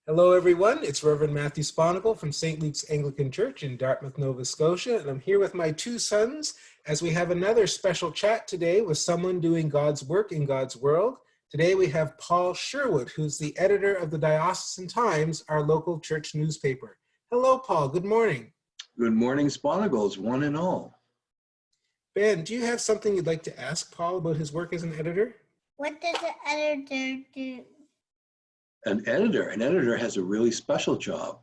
Hello, everyone. It's Reverend Matthew Sponicle from St. Luke's Anglican Church in Dartmouth, Nova Scotia, and I'm here with my two sons as we have another special chat today with someone doing God's work in God's world. Today we have Paul Sherwood, who's the editor of the Diocesan Times, our local church newspaper. Hello, Paul. Good morning. Good morning, Sponicles, one and all. Ben, do you have something you'd like to ask Paul about his work as an editor? What does the editor do? An editor has a really special job.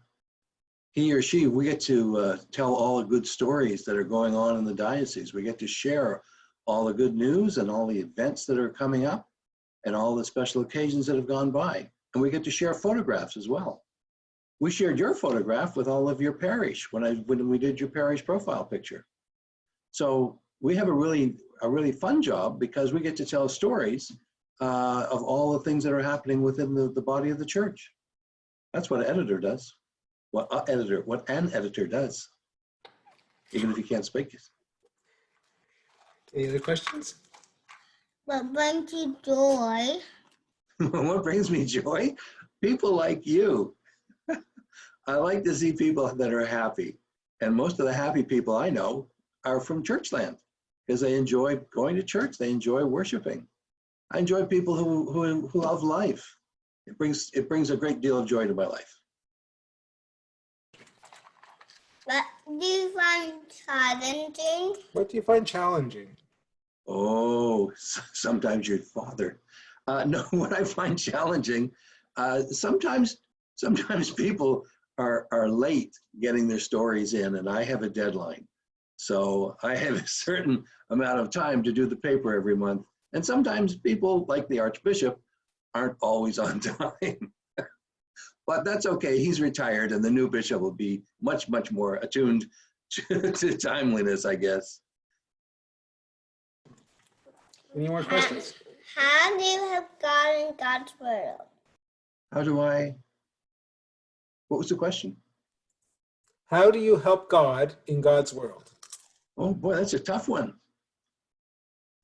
He or she, we get to tell all the good stories that are going on in the diocese. We get to share all the good news and all the events that are coming up and all the special occasions that have gone by. And we get to share photographs as well. We shared your photograph with all of your parish when we did your parish profile picture. So we have a really fun job because we get to tell stories of all the things that are happening within the body of the church. That's what an editor does. What an editor does, even if you can't speak it. Any other questions? What brings you joy? What brings me joy? People like you. I like to see people that are happy. And most of the happy people I know are from churchland because they enjoy going to church. They enjoy worshiping. I enjoy people who love life. It brings a great deal of joy to my life. What do you find challenging? What do you find challenging? Oh, sometimes your father. No, what I find challenging, sometimes people are late getting their stories in, and I have a deadline. So I have a certain amount of time to do the paper every month. And sometimes people, like the Archbishop, aren't always on time. But that's okay. He's retired, and the new bishop will be much, much more attuned to timeliness, I guess. Any more questions? How do you help God in God's world? What was the question? How do you help God in God's world? Oh boy, that's a tough one.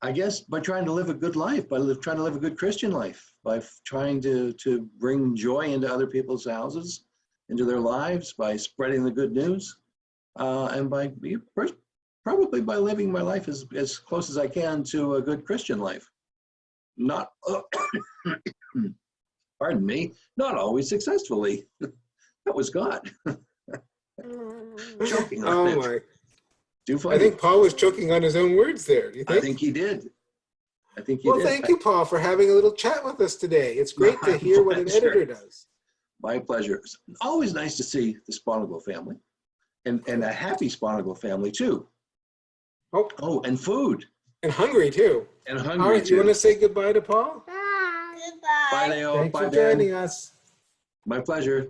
I guess by trying to live a good life, trying to live a good Christian life, by trying to bring joy into other people's houses, into their lives, by spreading the good news, and probably by living my life as close as I can to a good Christian life. Not, pardon me, not always successfully. That was God. Choking on it. My. Too funny. I think Paul was choking on his own words there. Do you think? I think he did. Well, thank you, Paul, for having a little chat with us today. It's great to hear what an editor does. My pleasure. It's always nice to see the Sponicle family and a happy Sponicle family, too. Oh, and food. And hungry, too. And hungry, All right, too. you want to say goodbye to Paul? Bye. Bye, Leo. Thanks Bye, for Ben. joining us. My pleasure.